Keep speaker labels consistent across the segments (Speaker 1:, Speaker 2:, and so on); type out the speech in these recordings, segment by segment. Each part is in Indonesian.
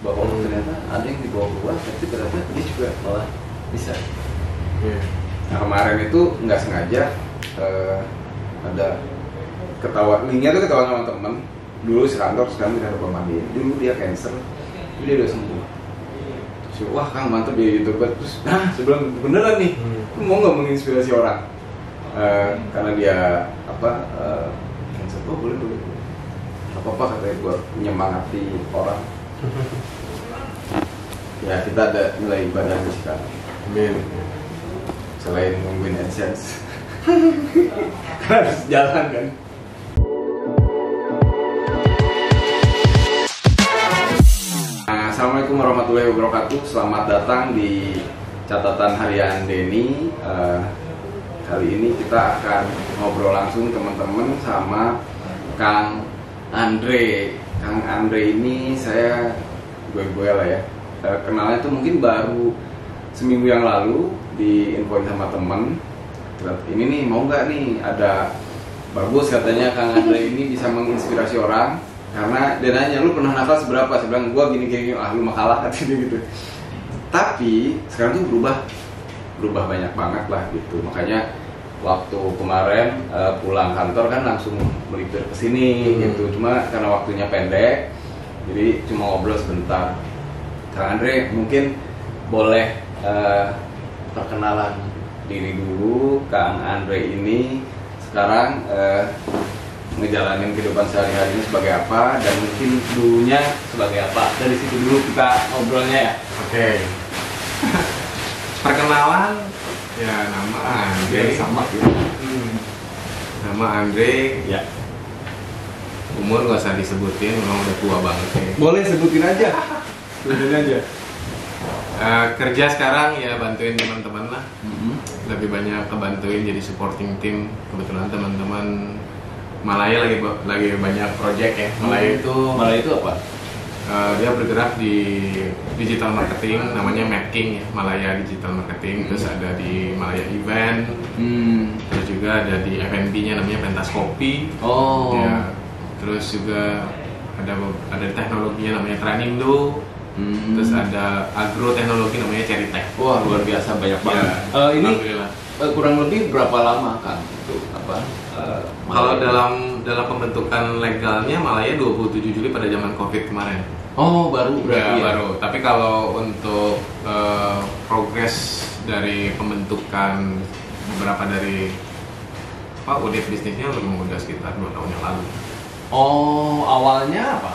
Speaker 1: bahwa ternyata ada yang dibawa keluar, tapi ternyata dia juga malah bisa. Nah kemarin itu nggak sengaja ada linknya tuh ketahuan sama temen dulu sekantor, sekarang tidak ada pemandian. Dulu dia cancer, tapi dia udah sembuh. Terus, wah Kang mantep ya gitu. Terus sebelum beneran nih, lu mau nggak menginspirasi orang? Karena dia cancer, boleh. Apa katanya buat menyemangati orang. Ya kita ada nilai ibadah di sekarang.
Speaker 2: Amin.
Speaker 1: Selain nungguin AdSense harus jalan kan. Assalamualaikum warahmatullahi wabarakatuh. Selamat datang di catatan harian Denny. Kali ini kita akan ngobrol langsung teman-teman sama Kang Andre. Kang Andre ini saya gue lah ya. Kenalnya tuh mungkin baru seminggu yang lalu diinfoin sama temen. Ini nih mau nggak nih ada bagus katanya Kang Andre ini bisa menginspirasi orang. Karena dia nanya lu pernah nakal seberapa? Saya bilang gua gini lu mah kalah katanya gitu. Tapi sekarang tuh berubah banyak banget lah gitu. Makanya waktu kemarin pulang kantor kan langsung melipir ke sini gitu. Cuma karena waktunya pendek, jadi cuma ngobrol sebentar. Kang Andre mungkin boleh perkenalan diri dulu. Kang Andre ini sekarang ngejalanin kehidupan sehari-hari sebagai apa dan mungkin dulunya sebagai apa. Dari situ dulu kita ngobrolnya ya.
Speaker 2: Oke. Perkenalan ya, nama Andre
Speaker 1: sama gitu.
Speaker 2: Nama Andre
Speaker 1: Ya.
Speaker 2: Umur gak usah disebutin, memang udah tua banget ya.
Speaker 1: Boleh sebutin aja. Sebutin aja.
Speaker 2: Kerja sekarang ya bantuin teman-teman lah. Lebih banyak kebantuin jadi supporting team. Kebetulan teman-teman Malaya lagi banyak project ya. Malaya itu
Speaker 1: apa?
Speaker 2: Dia bergerak di digital marketing, namanya Mapping ya, Malaya Digital Marketing. Terus ada di Malaya Event, terus juga ada di F&B-nya namanya Pentas Kopi. Ya, terus juga ada teknologinya namanya Tranindo. Terus ada agro teknologi namanya Ceritech.
Speaker 1: Wah luar biasa banyak banget. Ini kurang lebih berapa lama Kang itu apa?
Speaker 2: Kalau dalam pembentukan legalnya Malaya 27 Juli pada zaman Covid kemarin.
Speaker 1: Oh baru berarti ya?
Speaker 2: Baru. Tapi kalau untuk progres dari pembentukan beberapa dari unit bisnisnya udah sekitar 2 tahun yang lalu.
Speaker 1: Oh awalnya apa?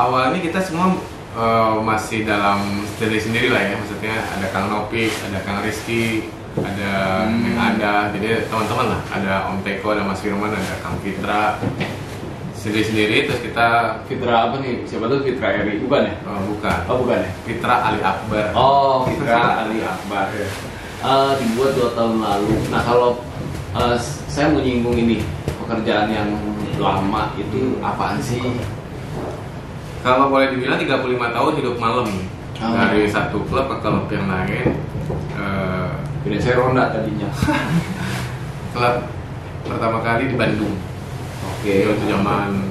Speaker 2: Awalnya kita semua masih dalam sendiri lah ya, maksudnya ada Kang Nopik, ada Kang Rizky, ada yang ada, jadi teman-teman lah, ada Om Teko, ada Mas Firman, ada Kang Fitra, sendiri-sendiri. Terus kita
Speaker 1: Fitra apa nih? Siapa tuh Fitra Eri? Bukan ya?
Speaker 2: Bukan.
Speaker 1: Oh bukan ya?
Speaker 2: Fitra Ali Akbar.
Speaker 1: Oh Fitra Ali Akbar. Dibuat 2 tahun lalu. Nah kalau saya mau nyinggung ini pekerjaan yang lama itu apaan sih?
Speaker 2: Kalau boleh dibilang 35 tahun hidup malam. Dari satu klub ke klub yang lain.
Speaker 1: Beda saya ronda tadinya.
Speaker 2: Klub pertama kali di Bandung.
Speaker 1: Oke.
Speaker 2: Itu zaman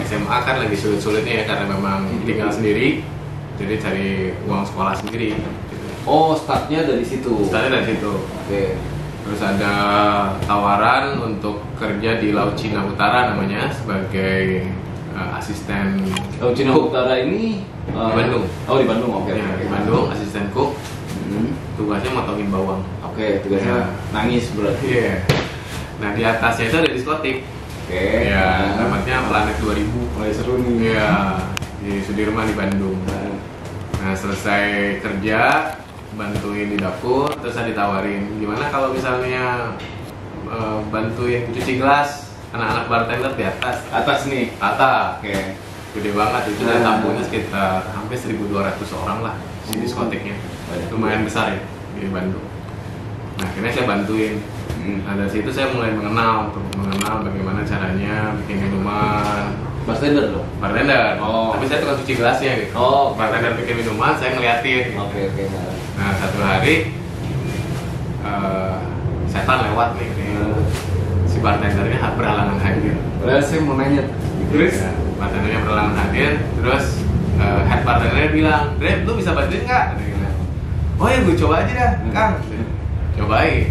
Speaker 2: SMA kan lagi sulit-sulitnya ya, karena memang tinggal sendiri. Jadi cari uang sekolah sendiri gitu.
Speaker 1: Oh, startnya dari situ.
Speaker 2: Oke. Terus ada tawaran untuk kerja di Laut Cina Utara namanya sebagai asisten.
Speaker 1: Laut Cina Utara ini
Speaker 2: di Bandung.
Speaker 1: Oh di Bandung, oke.
Speaker 2: Ya, di Bandung asisten cook. Tugasnya motongin bawang.
Speaker 1: Oke, tugasnya nangis berarti.
Speaker 2: Iya. Nah di atasnya itu ada diskotik.
Speaker 1: Oke.
Speaker 2: Ya, namanya Planet 2000.
Speaker 1: Mulai seru nih.
Speaker 2: Iya, di Sudirman di Bandung. Nah selesai kerja, bantuin di dapur, terus saya ditawarin gimana kalau misalnya bantuin cuci gelas anak-anak bartender di atas nih,
Speaker 1: Oke.
Speaker 2: gede banget itu, dan tamunya sekitar hampir 1.200 orang lah di diskotiknya. Lumayan besar ya di Bandung. Nah akhirnya saya bantuin. Nah dari situ saya mulai mengenal bagaimana caranya bikin minuman.
Speaker 1: Bartender dong?
Speaker 2: Bartender. Tapi saya tukang cuci gelasnya gitu. Bartender bikin minuman, saya ngeliatin.
Speaker 1: Oke.
Speaker 2: Nah satu hari setan lewat nih. Si bartendernya berhalangan hadir.
Speaker 1: Saya mau nanya.
Speaker 2: Terus bartendernya perlahan hadir, terus head bartendernya bilang, Dre, lu bisa bantuin nggak? Oh ya, gue coba aja dah, Kang. Cobain.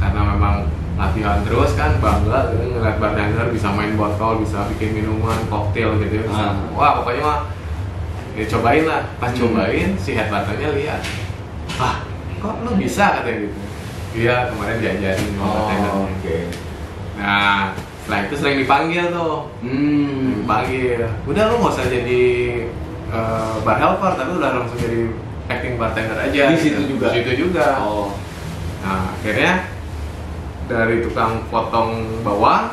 Speaker 2: Karena memang latihan terus kan, bangga gitu, ngeliat bartender bisa main botol, bisa bikin minuman, koktail gitu. Wah, pokoknya mah ya cobain lah. Pas cobain, si head bartendernya lihat, kok lu bisa katanya gitu. Iya, kemarin diajarin sama bartendernya.
Speaker 1: Okay.
Speaker 2: Nah, setelah itu sering dipanggil tuh. Dipanggil. Udah lu nggak usah jadi bar helper, tapi udah langsung jadi acting bartender aja.
Speaker 1: Di situ
Speaker 2: gitu.
Speaker 1: juga.
Speaker 2: Di situ juga.
Speaker 1: Oh.
Speaker 2: Nah, akhirnya dari tukang potong bawang,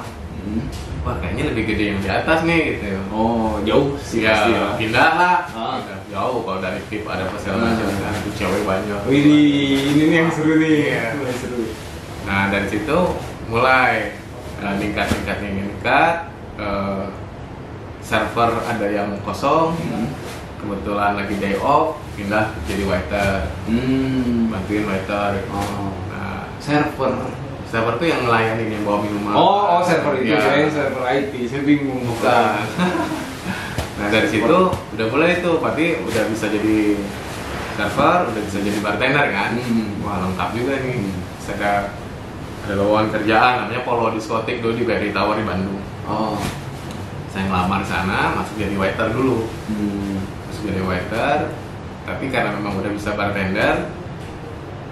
Speaker 2: wah kayaknya lebih gede yang di atas nih gitu.
Speaker 1: Oh, jauh sih
Speaker 2: Ya,
Speaker 1: pasti ya.
Speaker 2: pindah lah.
Speaker 1: Ah.
Speaker 2: Jauh kalau dari tip ada segala macam kan, tuh cewek banyak.
Speaker 1: Wih, ini nih yang seru nih.
Speaker 2: Iya.
Speaker 1: Mulai seru.
Speaker 2: Nah, dari situ mulai meningkat. Server ada yang kosong, kebetulan lagi day off, pindah jadi waiter, bantuin waiter.
Speaker 1: Oh.
Speaker 2: Nah,
Speaker 1: Server
Speaker 2: tuh yang melayani, yang bawa minuman.
Speaker 1: Oh, server itu
Speaker 2: Ya.
Speaker 1: saya server IT, saya bingung.
Speaker 2: Bukan. Nah, dari situ udah mulai tuh, berarti udah bisa jadi server, udah bisa jadi bartender kan. Wah, lengkap juga nih. Ada lowongan kerjaan namanya Polo Diskotik dulu di BRI Tower di Bandung.
Speaker 1: Oh.
Speaker 2: Saya ngelamar sana, masuk jadi waiter dulu. Masuk jadi waiter, tapi karena memang udah bisa bartender,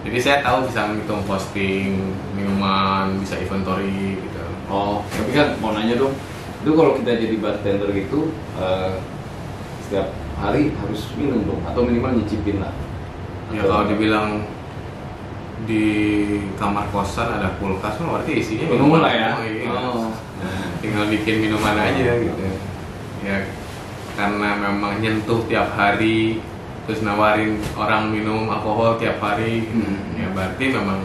Speaker 2: jadi saya tahu bisa ngitung posting minuman, bisa inventory gitu.
Speaker 1: Oh, tapi kan mau nanya dong, itu kalau kita jadi bartender gitu, setiap hari harus minum dong, atau minimal nyicipin lah.
Speaker 2: Ya kalau dibilang di kamar kosan ada kulkas, berarti isinya
Speaker 1: minuman lah ya.
Speaker 2: semua, iya.
Speaker 1: Oh.
Speaker 2: Tinggal bikin minuman aja gitu. Ya karena memang nyentuh tiap hari, terus nawarin orang minum alkohol tiap hari, ya berarti memang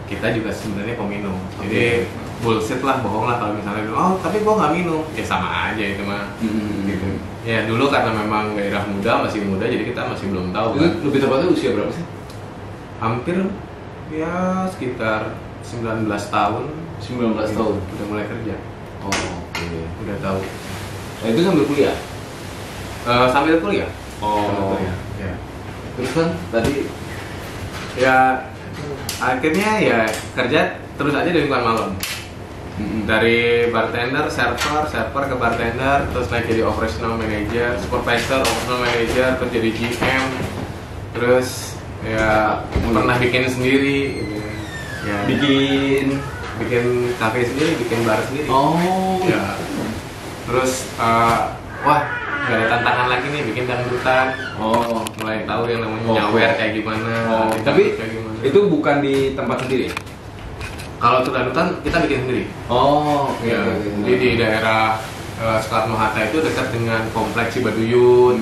Speaker 2: kita juga sebenarnya peminum. Jadi bullshit lah, bohong lah kalau misalnya oh tapi gua nggak minum, ya sama aja itu mah. Gitu. Ya dulu karena memang gairah muda, masih muda, jadi kita masih belum tahu.
Speaker 1: Itu
Speaker 2: Kan?
Speaker 1: lebih tepatnya usia berapa sih?
Speaker 2: Hampir ya sekitar 19 tahun.
Speaker 1: 19 tahun.
Speaker 2: Udah mulai kerja.
Speaker 1: Oh, oke.
Speaker 2: Udah tahu.
Speaker 1: Nah, itu sambil kuliah.
Speaker 2: Sambil kuliah.
Speaker 1: Oh.
Speaker 2: Sambil kuliah. Ya.
Speaker 1: Terus kan tadi
Speaker 2: Ya akhirnya ya kerja terus aja di lingkungan malam. Dari bartender, server ke bartender, terus naik jadi operational manager, supervisor, operational manager, terus jadi GM, terus ya pernah bikin sendiri, gitu. Ya bikin kafe sendiri, bikin bar sendiri.
Speaker 1: Oh.
Speaker 2: Ya. Terus wah nggak ada tantangan lagi nih bikin dangdutan.
Speaker 1: Oh.
Speaker 2: Mulai tahu yang namanya nyawer kayak gimana.
Speaker 1: Oh, tapi
Speaker 2: kayak gimana.
Speaker 1: itu bukan di tempat sendiri.
Speaker 2: Kalau untuk dangdutan kita bikin sendiri.
Speaker 1: Oh, oke.
Speaker 2: Ya, jadi di daerah Soekarno Hatta itu dekat dengan kompleks Cibaduyut.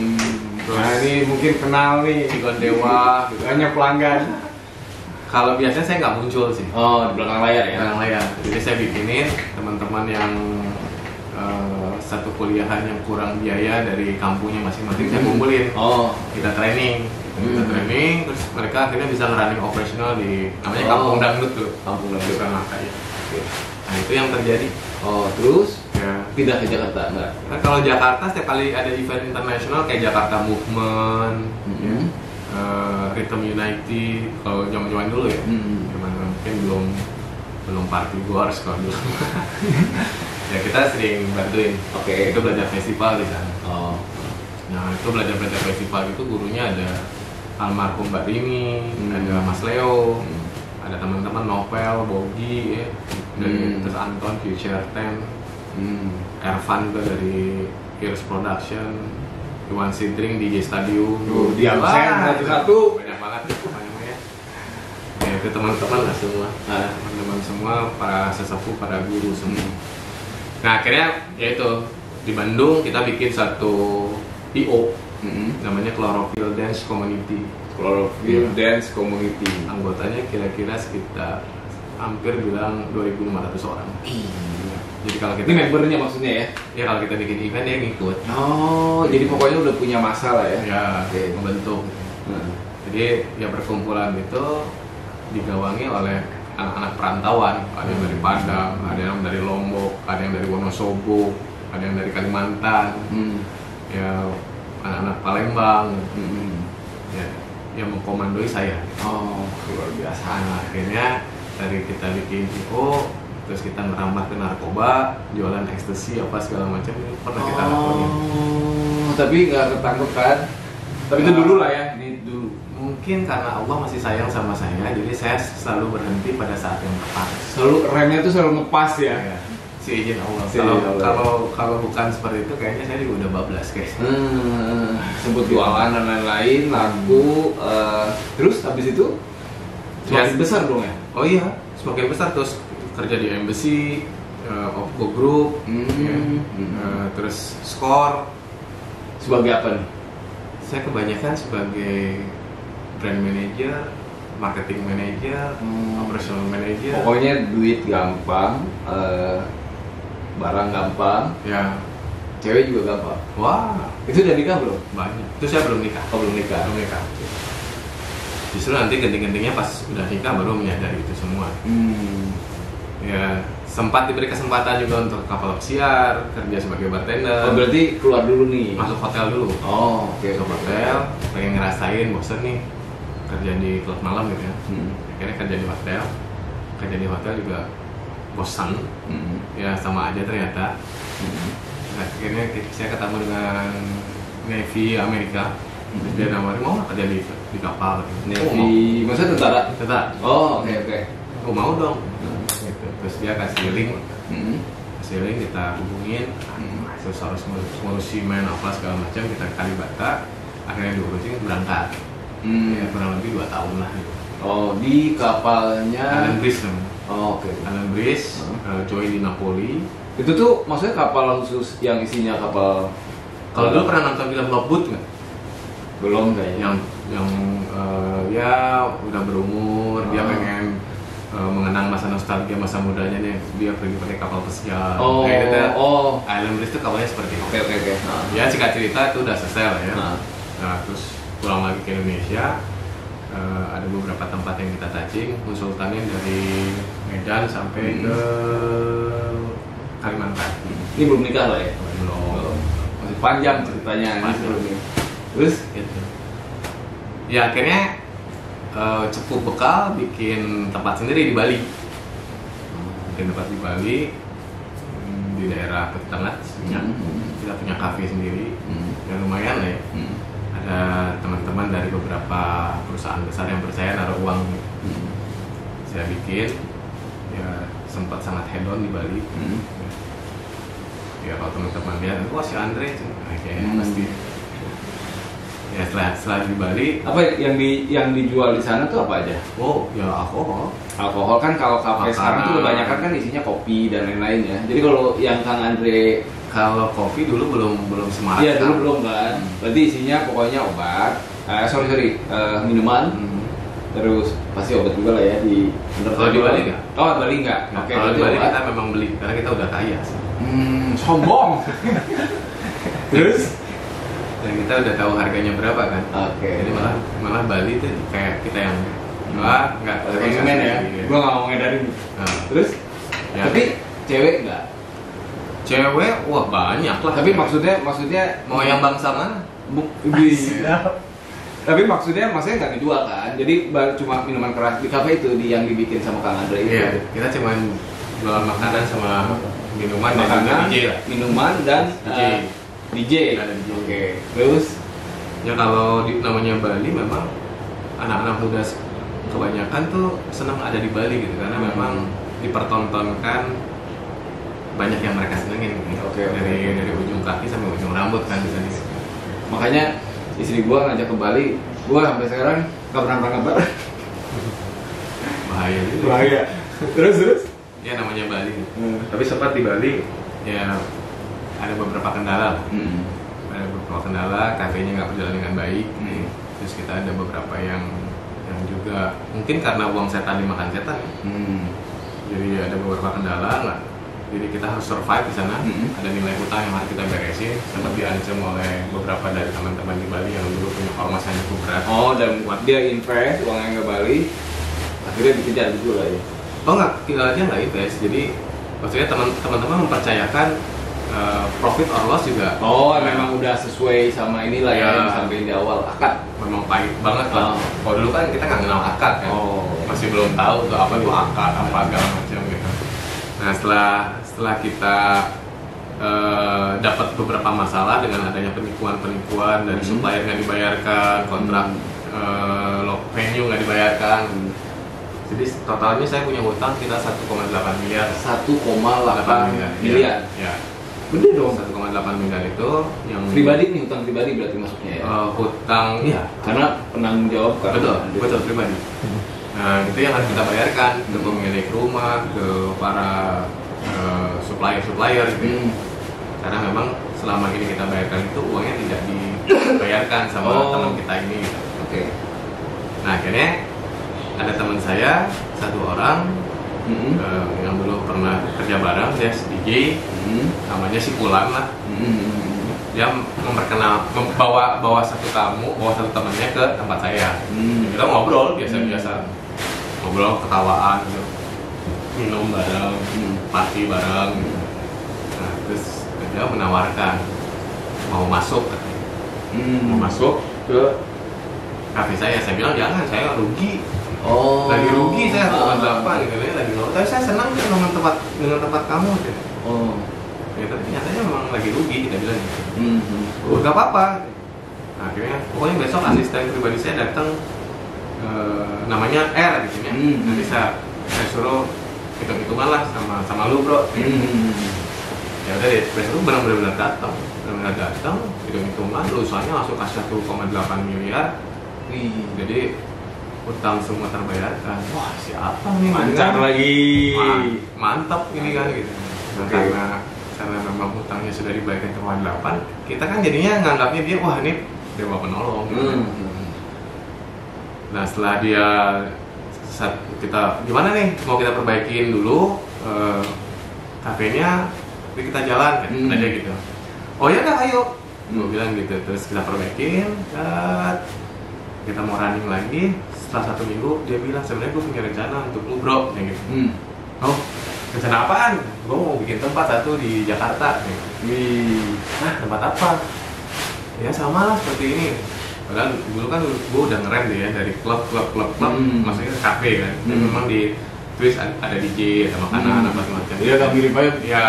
Speaker 2: Terus
Speaker 1: Nah, ini mungkin kenal nih.
Speaker 2: Cigondewa. Gitu.
Speaker 1: Banyak pelanggan.
Speaker 2: Kalau biasanya saya nggak muncul sih.
Speaker 1: Oh, di belakang layar ya.
Speaker 2: Belakang layar. Jadi saya bikinin teman-teman yang satu kuliahan yang kurang biaya dari kampungnya masing-masing saya kumpulin.
Speaker 1: Oh.
Speaker 2: Kita training, terus mereka akhirnya bisa ngerunning operasional di namanya Kampung Dangdut tuh.
Speaker 1: Kampung Dangdut.
Speaker 2: Soekarno Hatta ya. Nah itu yang terjadi.
Speaker 1: Oh, terus
Speaker 2: Ya.
Speaker 1: pindah ke Jakarta enggak?
Speaker 2: Nah, kalau Jakarta setiap kali ada event internasional kayak Jakarta Movement, ya, Rhythm United, kalau zaman-zaman dulu ya, zaman mungkin belum Party Wars kalau dulu. Ya kita sering bantuin.
Speaker 1: Oke.
Speaker 2: Itu belajar festival di sana.
Speaker 1: Oh.
Speaker 2: Nah itu belajar festival itu gurunya ada almarhum Mbak Rini, ada Mas Leo, ada teman-teman Novel, Bogi, ya, terus Anton, Future Ten, Ervan juga dari Heroes Production, Iwan Sidring, DJ Stadium.
Speaker 1: Di absen satu-satu.
Speaker 2: Banyak banget pokoknya ya. Ya itu teman-teman lah semua, teman-teman semua, para sesepuh, para guru semua. Nah akhirnya ya itu di Bandung kita bikin satu IO namanya Chlorophyll Dance Community.
Speaker 1: Chlorophyll Dance Community.
Speaker 2: Anggotanya kira-kira sekitar hampir bilang 2.500 orang. Jadi kalau kita
Speaker 1: Ini membernya maksudnya ya?
Speaker 2: Ya kalau kita bikin event dia ngikut.
Speaker 1: Oh, jadi pokoknya udah punya masalah ya?
Speaker 2: Ya,
Speaker 1: Oke.
Speaker 2: membentuk. Jadi ya perkumpulan itu digawangi oleh anak-anak perantauan, ada yang dari Padang, ada yang dari Lombok, ada yang dari Wonosobo, ada yang dari Kalimantan, ya anak-anak Palembang, ya yang mengkomandoi saya.
Speaker 1: Oh, luar biasa.
Speaker 2: Nah, akhirnya dari kita bikin IO, terus kita merambah ke narkoba, jualan ekstasi apa segala macam, pernah kita lakuin.
Speaker 1: Tapi nggak ketangkep kan? Tapi itu dulu lah ya, ini dulu.
Speaker 2: Mungkin karena Allah masih sayang sama saya, jadi saya selalu berhenti pada saat yang tepat.
Speaker 1: Selalu remnya tuh selalu ngepas ya.
Speaker 2: Ya, si izin Allah.
Speaker 1: Si izin Allah.
Speaker 2: Kalau bukan seperti itu, kayaknya saya juga udah bablas guys.
Speaker 1: Sebut jualan dan lain-lain, laku. Terus habis itu semakin besar dong ya?
Speaker 2: Oh iya, semakin besar, terus kerja di embassy, Opco Group, terus Score.
Speaker 1: Sebagai apa nih?
Speaker 2: Saya kebanyakan sebagai brand manager, marketing manager, operational manager.
Speaker 1: Pokoknya duit gampang, barang gampang,
Speaker 2: Ya,
Speaker 1: cewek juga gampang.
Speaker 2: wah,
Speaker 1: Itu udah nikah belum?
Speaker 2: banyak. Itu saya belum nikah.
Speaker 1: Oh, belum nikah.
Speaker 2: Belum nikah. Justru nanti genting-gentingnya pas udah nikah baru menyadari itu semua. Ya, sempat diberi kesempatan juga untuk kapal pesiar, kerja sebagai bartender.
Speaker 1: Oh, berarti keluar dulu nih.
Speaker 2: Masuk hotel dulu.
Speaker 1: Oh, oke.
Speaker 2: Masuk hotel, pengen ngerasain bosen nih kerja di klub malam gitu ya. Akhirnya kerja di hotel. Kerja di hotel juga bosan. Ya sama aja ternyata. Nah, akhirnya saya ketemu dengan Navy Amerika. Terus dia nawarin mau nggak kerja di kapal gitu.
Speaker 1: Navy, maksudnya tentara?
Speaker 2: Tetap.
Speaker 1: Oh, oke.
Speaker 2: Oh mau dong. Gitu. Terus dia kasih link, kita hubungin. Terus harus ngurusi main apa segala macam, kita kali bata. Akhirnya diurusin berangkat. Ya kurang lebih 2 tahun lah. Gitu.
Speaker 1: Oh, di kapalnya
Speaker 2: Allen Breeze namanya.
Speaker 1: Oh, oke.
Speaker 2: Allen Breeze, Joy di Napoli.
Speaker 1: Itu tuh maksudnya kapal khusus yang isinya kapal.
Speaker 2: Kalau dulu pernah nonton film Lobut nggak?
Speaker 1: Belum kayaknya.
Speaker 2: Yang ya udah berumur, dia pengen mengenang masa nostalgia masa mudanya nih, dia pergi pakai kapal pesiar.
Speaker 1: Oh,
Speaker 2: Allen Breeze itu kapalnya seperti itu.
Speaker 1: Oke.
Speaker 2: Ya singkat cerita itu udah selesai lah ya.
Speaker 1: Nah,
Speaker 2: Terus pulang lagi ke Indonesia, ada beberapa tempat yang kita touching, konsultannya dari Medan sampai ke Kalimantan.
Speaker 1: Ini belum nikah lah ya?
Speaker 2: Belum.
Speaker 1: Masih panjang ceritanya.
Speaker 2: Panjang.
Speaker 1: Terus?
Speaker 2: Gitu. Ya akhirnya cukup bekal bikin tempat sendiri di Bali. Bikin tempat di Bali, di daerah Peti Tengah. Kita punya kafe sendiri, yang lumayan lah ya. Ada teman-teman dari beberapa perusahaan besar yang percaya naruh uang. Saya bikin, ya sempat sangat head on di Bali. Ya kalau teman-teman lihat, wah si Andre, kayaknya pasti. Ya setelah di Bali,
Speaker 1: apa yang dijual di sana tuh apa aja?
Speaker 2: Oh ya alkohol.
Speaker 1: Alkohol kan kalau kafe sekarang tuh kebanyakan kan isinya kopi dan lain-lain ya. Jadi kalau yang Kang Andre,
Speaker 2: kalau kopi dulu belum semarak.
Speaker 1: Iya dulu belum kan. Berarti isinya pokoknya obat. Minuman. Terus pasti obat juga lah ya di.
Speaker 2: Kalau di Bali nggak?
Speaker 1: Oh Bali nggak. Oke.
Speaker 2: Kalau di Bali kita memang beli karena kita udah kaya.
Speaker 1: Sombong. Terus?
Speaker 2: Dan kita udah tahu harganya berapa kan.
Speaker 1: Oke.
Speaker 2: Jadi malah Bali tuh kayak kita yang nggak.
Speaker 1: Konsumen ya. Gua nggak mau ngedarin. Terus?
Speaker 2: Ya.
Speaker 1: Tapi cewek nggak?
Speaker 2: Cewek, wah banyak lah.
Speaker 1: Tapi maksudnya
Speaker 2: mau yang bangsa mana?
Speaker 1: Tapi maksudnya nggak dijual kan? Jadi cuma minuman keras di kafe itu yang dibikin sama Kang Andre itu.
Speaker 2: Iya, kita cuma jual makanan sama minuman dan juga DJ lah.
Speaker 1: Minuman dan DJ. Oke. Terus?
Speaker 2: Ya kalau namanya Bali memang anak-anak muda kebanyakan tuh senang ada di Bali gitu karena memang dipertontonkan banyak yang mereka senengin gitu. Dari ujung kaki sampai ujung rambut kan bisa di.
Speaker 1: Makanya istri gua ngajak ke Bali, gua sampai sekarang nggak pernah kabar.
Speaker 2: Bahaya juga.
Speaker 1: Bahaya. Terus?
Speaker 2: Ya namanya Bali. Tapi sempat di Bali ya ada beberapa kendala lah. Ada beberapa kendala, kafenya nggak berjalan dengan baik. Terus kita ada beberapa yang juga mungkin karena uang setan dimakan setan. Jadi ada beberapa kendala lah. Jadi kita harus survive di sana. Ada nilai utang yang harus kita beresin. Sempat diancam oleh beberapa dari teman-teman di Bali yang dulu punya ormas yang cukup berat.
Speaker 1: Oh, dan dia invest uangnya ke Bali, akhirnya dikejar gitu lah ya.
Speaker 2: Oh nggak, tinggalnya nggak invest. Jadi maksudnya teman-teman mempercayakan profit or loss juga.
Speaker 3: Memang udah sesuai sama inilah ya yang disampaikan di awal akad.
Speaker 2: Memang pahit banget lah. Kalau dulu kan kita nggak kenal akad kan, masih belum tahu tuh apa tuh akad, apa segala macam gitu. Nah setelah kita dapat beberapa masalah dengan adanya penipuan dari supplier nggak dibayarkan, kontrak venue nggak dibayarkan. Jadi totalnya saya punya hutang kita 1,8 miliar.
Speaker 3: 1,8 miliar.
Speaker 2: Ya.
Speaker 3: Gede dong.
Speaker 2: 1,8 miliar itu yang
Speaker 3: pribadi nih, hutang pribadi berarti masuknya ya.
Speaker 2: Hutang ya,
Speaker 3: karena penanggung jawab kan.
Speaker 2: Betul pribadi. Nah, itu yang harus kita bayarkan ke pemilik rumah, ke para supplier gitu. Karena memang selama ini kita bayarkan itu uangnya tidak dibayarkan sama teman kita ini gitu.
Speaker 3: Oke.
Speaker 2: Nah, akhirnya ada teman saya satu orang yang dulu pernah kerja bareng, dia DJ, namanya si Pulan lah. Dia bawa satu temannya ke tempat saya. Kita ngobrol biasa-biasa, ngobrol ketawaan gitu, minum bareng, party bareng. Nah, terus dia menawarkan mau masuk ke kafe saya. Saya bilang jangan, saya rugi. Lagi rugi saya 1,8 gitu ya, lagi nol. Tapi saya senang dengan tempat kamu gitu. Ya, tapi nyatanya memang lagi rugi, kita bilang gitu. Gak apa-apa. Nah, akhirnya pokoknya besok asisten pribadi saya datang, namanya R gitu ya. Nanti saya suruh hitung-hitungan lah sama lu bro. Ya udah deh, besok benar-benar datang, hitung-hitungan, lulusannya langsung kasih 1,8 miliar. Jadi utang semua terbayarkan. Wah, siapa nih?
Speaker 3: Lancar lagi.
Speaker 2: Mantap ini kan gitu. Nah, karena memang utangnya sudah dibayarkan ke 8, kita kan jadinya nganggapnya dia wah ini dewa penolong. Nah, setelah kita gimana nih? Mau kita perbaikin dulu kafenya, kita jalan kan? Ada gitu. Oh ya udah, ayo. Gue bilang gitu. Terus kita perbaikin. Kita mau running lagi. Setelah 1 minggu dia bilang sebenarnya gue punya rencana untuk lu bro, kayak gitu. Oh, rencana apaan? Gue mau bikin tempat satu di Jakarta. Nah, tempat apa? Ya sama lah seperti ini. Padahal dulu kan gue udah ngerem deh ya, dari klub, maksudnya ke kafe kan. Dan memang di Twist ada DJ, ada makanan, apa semacam.
Speaker 3: Iya, gak mirip banget.
Speaker 2: Ya,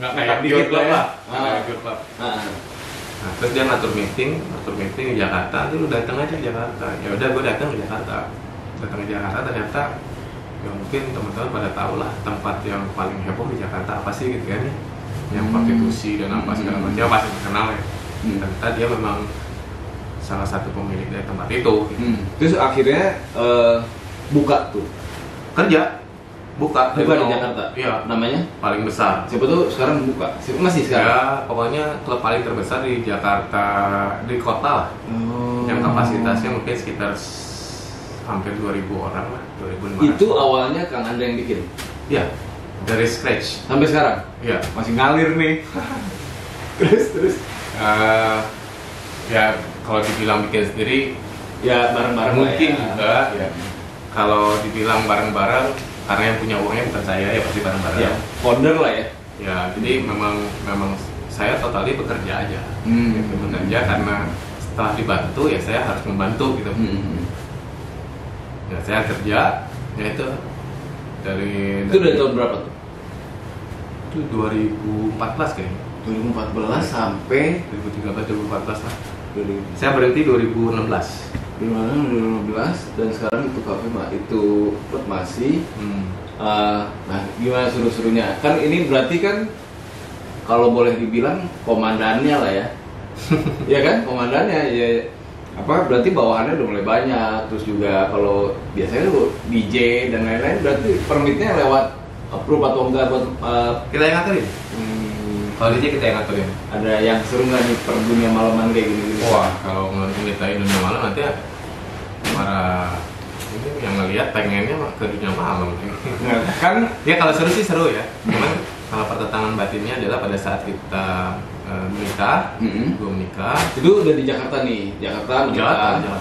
Speaker 2: nggak kayak dikit lah. Nah, terus dia ngatur meeting di Jakarta. Nanti lu datang aja ke Jakarta. Ya udah, gue datang ke Jakarta. Ternyata ya mungkin teman-teman pada tahu lah tempat yang paling heboh di Jakarta apa sih gitu kan ya, yang prostitusi dan apa segala macam pasti terkenal ya. Ternyata dia memang salah satu pemilik dari tempat itu.
Speaker 3: Terus akhirnya buka di Jakarta.
Speaker 2: Iya.
Speaker 3: Namanya
Speaker 2: paling besar.
Speaker 3: Siapa tuh sekarang buka? Masih sekarang?
Speaker 2: Ya, pokoknya klub paling terbesar di Jakarta, di kota lah. Yang kapasitasnya mungkin sekitar hampir 2.000 orang lah, 2.500.
Speaker 3: Itu awalnya Kang Andra yang bikin?
Speaker 2: Iya, dari scratch.
Speaker 3: Sampai sekarang?
Speaker 2: Iya.
Speaker 3: Masih ngalir nih. terus.
Speaker 2: Ya, kalau dibilang bikin sendiri,
Speaker 3: ya bareng-bareng
Speaker 2: mungkin
Speaker 3: ya.
Speaker 2: juga. Ya. Kalau dibilang bareng-bareng, karena yang punya uangnya bukan saya, ya pasti bareng-bareng.
Speaker 3: Ya, founder lah ya.
Speaker 2: Ya, jadi memang saya totally bekerja aja. Gitu, bekerja karena setelah dibantu ya saya harus membantu gitu. Ya saya kerja, ya itu dari
Speaker 3: tahun berapa tuh?
Speaker 2: Itu 2014 kayaknya.
Speaker 3: 2014 sampai
Speaker 2: 2013, 2014 lah.
Speaker 3: 2000.
Speaker 2: Saya berhenti 2016.
Speaker 3: 2015 dan sekarang itu kafe itu klub masih. Nah, gimana seru-serunya? Kan ini berarti kan kalau boleh dibilang komandannya lah ya. Ya kan, komandannya ya. Apa berarti bawahannya udah mulai banyak. Terus juga kalau biasanya tuh DJ dan lain-lain berarti permitnya lewat approve atau enggak buat
Speaker 2: kita yang ngaturin. Kalau DJ kita yang ngaturin.
Speaker 3: Ada yang seru nggak nih per dunia malaman kayak gini?
Speaker 2: Wah, kalau ngeliatin dunia malam nanti ya para ini yang ngelihat pengennya ke dunia malam.
Speaker 3: Kan
Speaker 2: ya kalau seru sih seru ya. Cuman kalau pertentangan batinnya adalah pada saat kita menikah, gue menikah.
Speaker 3: Itu udah di Jakarta nih, Jakarta.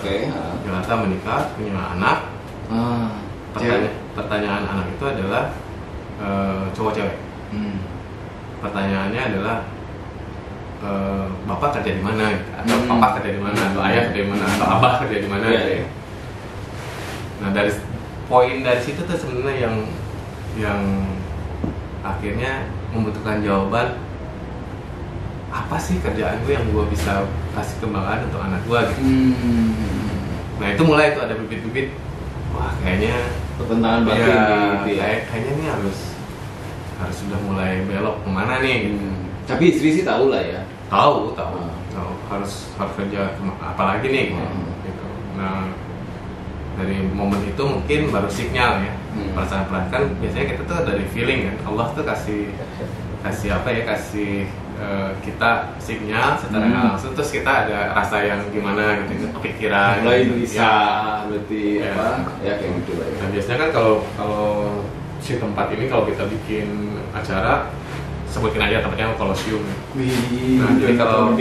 Speaker 2: Okay. Jakarta menikah, punya anak. Pertanyaan anak itu adalah cowok cewek. pertanyaannya adalah bapak kerja di mana, atau papa kerja di mana, atau ayah kerja di mana, atau abah kerja di mana, gitu ya. Nah dari poin dari situ tuh sebenarnya yang akhirnya membutuhkan jawaban, apa sih kerjaan gue yang gue bisa kasih kebanggaan untuk anak gue gitu. Nah itu mulai tuh ada bibit-bibit, wah kayaknya
Speaker 3: pertentangan batin gitu ya.
Speaker 2: Kayaknya ini harus sudah mulai belok kemana nih gitu.
Speaker 3: Tapi istri sih tahu lah ya.
Speaker 2: Tahu harus kerja apalagi nih gitu. Nah dari momen itu mungkin baru sinyal ya. Perasaan kan biasanya kita tuh dari feeling kan, Allah tuh kasih kita sinyal secara nggak langsung, terus kita ada rasa yang gimana gitu, kepikiran
Speaker 3: mulai bisa
Speaker 2: ya,
Speaker 3: berarti
Speaker 2: ya,
Speaker 3: apa ya kayak gitu lah ya.
Speaker 2: Nah biasanya kan kalau si tempat ini kalau kita bikin acara sebutin aja tempatnya Kolosium. Nah jadi kalau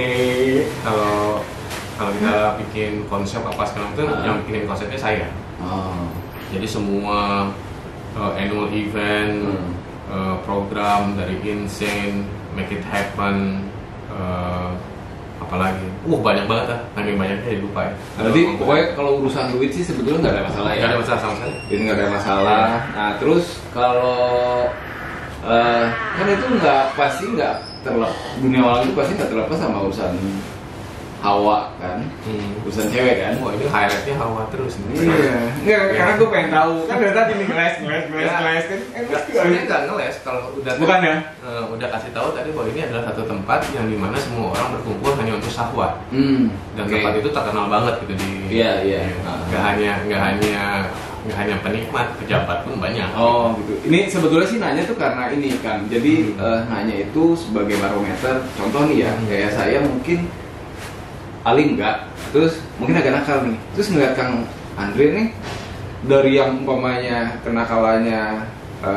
Speaker 2: kita bikin konsep apa sekarang itu yang bikin konsepnya saya. Jadi semua annual event, program dari Insane, Make It Happen, apalagi, banyak banget lah, namanya banyaknya jadi lupa ya.
Speaker 3: Berarti pokoknya kalau urusan duit sih sebetulnya nggak ada masalah ya.
Speaker 2: Nggak ada masalah sama sekali.
Speaker 3: Jadi nggak ada masalah. Nah terus kalau kan itu nggak terlepas, dunia malam itu pasti nggak terlepas sama urusan Hawa kan, urusan cewek kan.
Speaker 2: Wah ini highlightnya Hawa terus.
Speaker 3: Iya. Nggak, karena gue pengen tahu kan dari tadi nih ngeles kan.
Speaker 2: Sebenarnya nggak ngeles kalau udah.
Speaker 3: Bukan ya?
Speaker 2: Udah kasih tahu tadi bahwa ini adalah satu tempat yang dimana semua orang berkumpul hanya untuk syahwat. Dan tempat itu terkenal banget gitu di.
Speaker 3: Iya.
Speaker 2: Nggak hanya penikmat, pejabat pun banyak.
Speaker 3: Oh gitu. Ini sebetulnya sih nanya tuh karena ini kan. Jadi nanya itu sebagai barometer. Contoh nih ya, kayak saya mungkin alim enggak, terus mungkin agak nakal nih. Terus ngeliat Kang Andre nih, dari yang umpamanya kenakalannya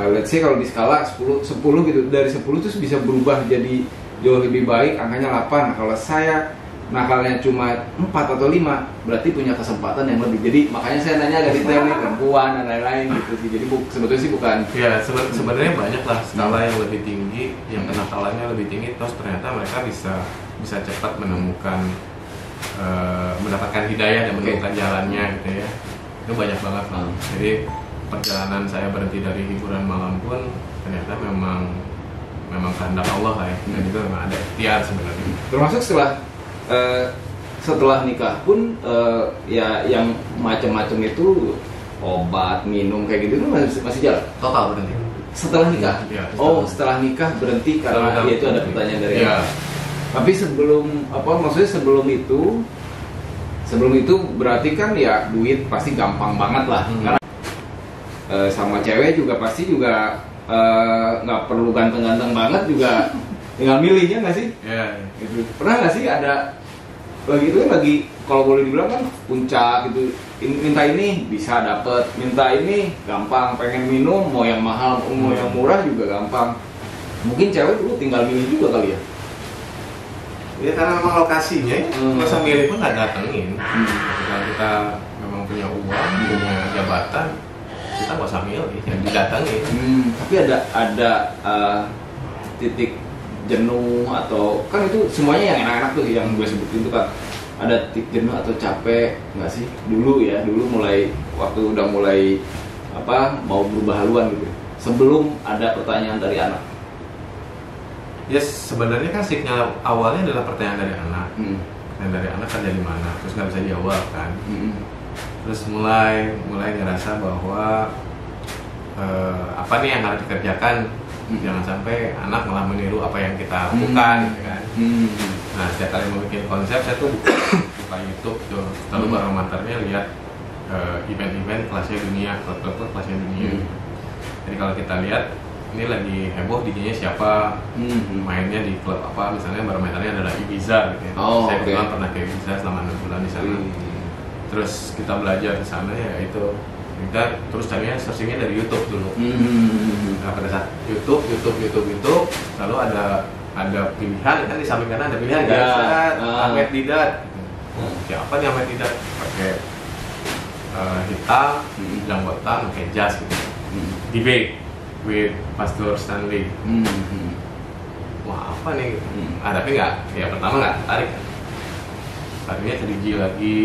Speaker 3: let's say kalau di skala 10 gitu, dari 10 terus bisa berubah jadi jauh lebih baik, angkanya 8. Nah, kalau saya nakalnya cuma 4 atau 5, berarti punya kesempatan yang lebih. Jadi makanya saya nanya agak detail nih, perempuan dan lain-lain gitu sih. Jadi sebetulnya sih bukan.
Speaker 2: Ya sebenarnya banyak lah skala yang lebih tinggi, yang kenakalannya lebih tinggi, terus ternyata mereka bisa cepat mendapatkan hidayah dan menemukan jalannya gitu ya. Itu banyak banget lah. Jadi perjalanan saya berhenti dari hiburan malam pun ternyata memang kehendak Allah lah ya. Dan itu memang ada ikhtiar sebenarnya.
Speaker 3: Termasuk setelah nikah pun ya yang macam-macam itu obat, minum kayak gitu masih jalan.
Speaker 2: Total berhenti.
Speaker 3: Setelah nikah?
Speaker 2: Ya,
Speaker 3: setelah nikah berhenti karena itu ada pertanyaan dari
Speaker 2: ya.
Speaker 3: Tapi sebelum itu berarti kan ya duit pasti gampang banget lah. Karena sama cewek juga pasti juga nggak perlu ganteng-ganteng banget juga, tinggal milihnya nggak sih?
Speaker 2: Iya.
Speaker 3: Gitu. Pernah nggak sih ada lagi kalau boleh dibilang kan puncak gitu, minta ini bisa dapet, minta ini gampang, pengen minum mau yang mahal mau yang murah juga gampang. Mungkin cewek dulu tinggal milih juga kali ya.
Speaker 2: Ya karena memang lokasinya, masa milih pun nggak datengin. Kalau kita memang punya uang, punya jabatan, kita nggak usah milih, yang didatengin.
Speaker 3: Tapi ada titik jenuh atau kan itu semuanya yang enak-enak tuh yang gue sebutin itu kan. Ada titik jenuh atau capek nggak sih? Dulu mulai waktu udah mulai mau berubah haluan gitu. Sebelum ada pertanyaan dari anak.
Speaker 2: Ya sebenarnya kan signal awalnya adalah pertanyaan dari anak. Pertanyaan dari anak kan dari mana, terus nggak bisa dijawab kan. Terus mulai ngerasa bahwa apa nih yang harus dikerjakan, jangan sampai anak malah meniru apa yang kita lakukan gitu kan. Nah setiap kali mau bikin konsep saya tuh buka YouTube tuh, lalu barometernya lihat event-event kelasnya dunia, klub-klub kelasnya dunia. Jadi kalau kita lihat ini lagi heboh DJ-nya siapa, mainnya di klub apa, misalnya barometernya adalah Ibiza gitu ya. Saya kebetulan pernah ke Ibiza selama 6 bulan di sana. Terus kita belajar di sana ya itu kita terus carinya searchingnya dari YouTube dulu. Nah pada saat YouTube, lalu ada pilihan kan, di samping kanan ada pilihan kan, Ahmed Didat. Siapa nih Ahmed Didat? Pakai hitam, janggotan, pakai jas gitu. Debate with Pastor Stanley. wah apa nih? Tapi nggak, ya pertama nggak tertarik. Tadinya ke lagi,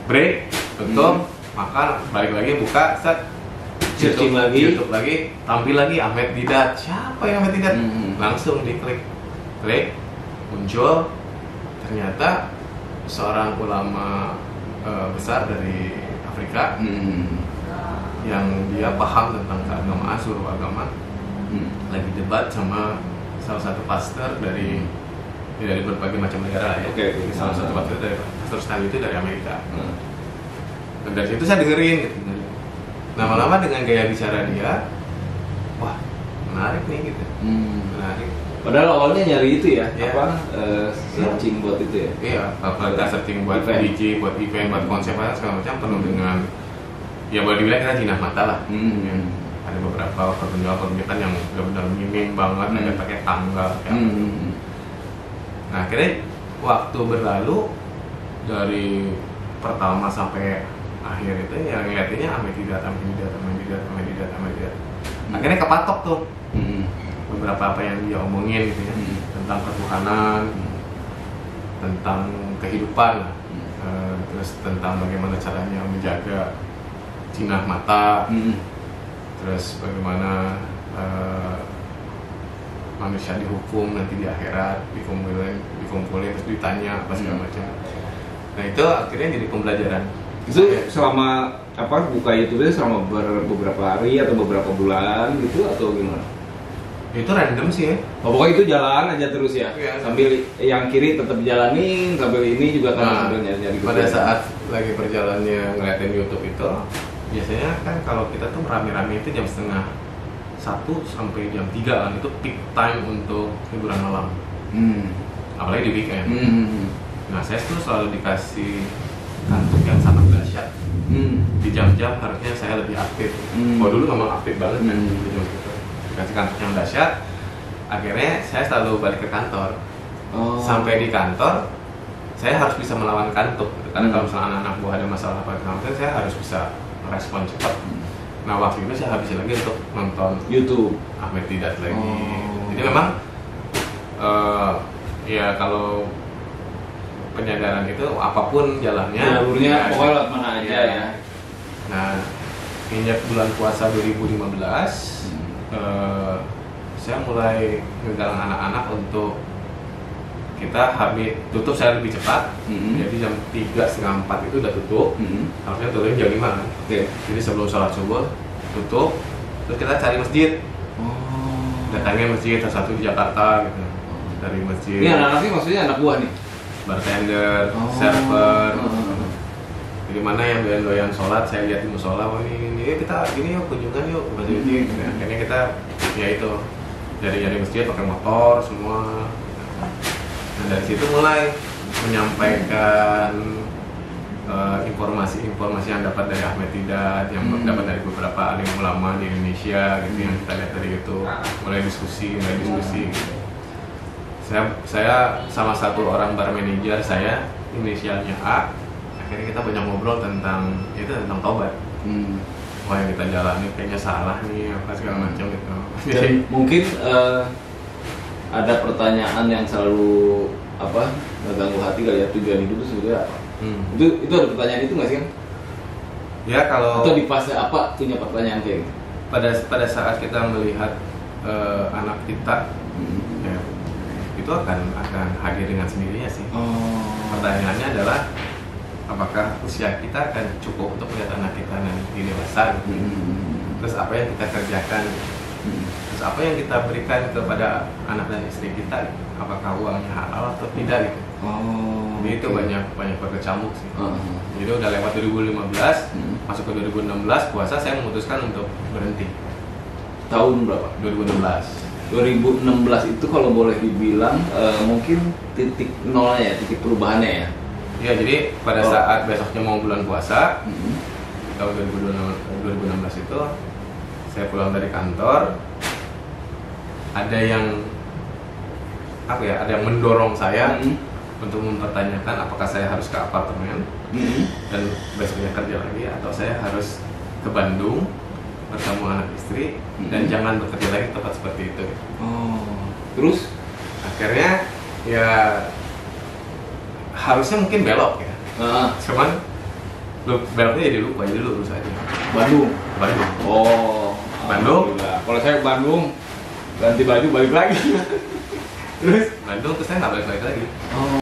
Speaker 2: break, tutup, makan, balik lagi buka,
Speaker 3: searching lagi,
Speaker 2: YouTube lagi, tampil lagi Ahmed Didat. Siapa yang Ahmed Didat? Langsung diklik, muncul. Ternyata seorang ulama besar dari Afrika yang dia paham tentang keagamaan, seluruh agama, lagi debat sama salah satu pastor dari berbagai macam negara ya. Salah satu pastor dari pastor Stanley itu dari Amerika. Dan dari situ saya dengerin gitu. Lama-lama dengan gaya bicara dia, wah menarik nih gitu. Menarik.
Speaker 3: Padahal awalnya nyari itu ya, searching buat itu ya. Iya,
Speaker 2: kita searching buat DJ, buat event, buat konsep segala macam penuh dengan, ya boleh dibilang kita jinak mata lah. Ya. Ada beberapa pertunjukan yang benar-benar minim banget, ada pakai tanggal. Nah akhirnya waktu berlalu dari pertama sampai akhir itu yang ngeliatinnya Ahmed Didat. Akhirnya kepatok tuh beberapa apa yang dia omongin gitu ya, tentang ketuhanan, tentang kehidupan, terus tentang bagaimana caranya menjaga jinah mata, terus bagaimana manusia dihukum nanti di akhirat, dikumpulin terus ditanya apa segala macam. Nah itu akhirnya jadi pembelajaran.
Speaker 3: Itu selama buka YouTube selama beberapa hari atau beberapa bulan gitu atau gimana?
Speaker 2: Itu random sih ya.
Speaker 3: Pokoknya itu jalan aja terus ya. Sambil yang kiri tetap jalanin, sambil ini juga kan sambil nyari.
Speaker 2: Pada saat lagi perjalannya ngeliatin YouTube itu, biasanya kan kalau kita tuh rame-rame itu jam 12:30 sampai jam 3 kan, itu peak time untuk hiburan malam. Apalagi di weekend. Nah saya tuh selalu dikasih kantuk yang sangat dahsyat. Di jam-jam harusnya saya lebih aktif. Dulu memang aktif banget kan. Dikasih kantuk yang dahsyat, akhirnya saya selalu balik ke kantor. Sampai di kantor saya harus bisa melawan kantuk gitu. Karena kalau misalnya anak-anak buah ada masalah apa gitu, saya harus bisa merespon cepat. Nah waktu itu saya habisin lagi untuk nonton
Speaker 3: YouTube
Speaker 2: Ahmed Didat lagi. Jadi memang ya kalau penyadaran itu apapun jalannya,
Speaker 3: jalurnya pokoknya lewat mana aja ya.
Speaker 2: Nah sejak bulan puasa 2015 saya mulai ngegalang anak-anak untuk kita tutup saya lebih cepat. Jadi jam 3:30 itu udah tutup. Harusnya tutupnya jam 5 kan. Jadi sebelum sholat subuh tutup, terus kita cari masjid. Datangnya masjid satu di Jakarta gitu. Dari masjid.
Speaker 3: Ini anak-anaknya maksudnya anak buah nih?
Speaker 2: Bartender, server. Jadi mana yang doyan sholat, saya lihat di musola, ini kita gini yuk kunjungan yuk ke masjid. Akhirnya kita ya itu dari masjid pakai motor semua. Nah dari situ mulai menyampaikan informasi-informasi yang dapat dari Ahmed Didat, yang dapat dari beberapa alim ulama di Indonesia gitu, yang kita lihat dari itu, mulai diskusi. Gitu. Saya sama satu orang bar manajer saya, inisialnya A. Akhirnya kita banyak ngobrol tentang tobat. Wah yang kita jalani kayaknya salah nih, apa segala macam gitu.
Speaker 3: Dan mungkin ada pertanyaan yang selalu ngeganggu hati kali ya, tujuan hidup itu sebetulnya apa? Itu ada pertanyaan itu nggak sih kan?
Speaker 2: Ya kalau
Speaker 3: atau di fase apa punya pertanyaan kayak gitu?
Speaker 2: Pada saat kita melihat anak kita, ya, itu akan hadir dengan sendirinya sih. Pertanyaannya adalah apakah usia kita akan cukup untuk melihat anak kita nanti dewasa? Terus apa yang kita kerjakan? Terus apa yang kita berikan kepada anak dan istri kita? Apakah uangnya halal atau tidak gitu? Jadi itu banyak berkecamuk sih. Jadi udah lewat 2015, masuk ke 2016 puasa saya memutuskan untuk berhenti.
Speaker 3: Tahun berapa? 2016 itu kalau boleh dibilang mungkin titik nolnya ya, titik perubahannya ya.
Speaker 2: Iya, jadi pada saat besoknya mau bulan puasa tahun 2016 itu saya pulang dari kantor, ada yang mendorong saya untuk mempertanyakan apakah saya harus ke apartemen dan besoknya kerja lagi atau saya harus ke Bandung bertemu anak istri dan jangan bekerja lagi tempat seperti itu.
Speaker 3: Oh, terus
Speaker 2: Akhirnya ya harusnya mungkin belok ya, cuman beloknya jadi lupa, jadi lurus aja.
Speaker 3: Bandung. Oh,
Speaker 2: Bandung.
Speaker 3: Kalau saya Bandung ganti baju balik lagi. Terus
Speaker 2: Bandung terus saya nggak balik lagi.
Speaker 3: Oh,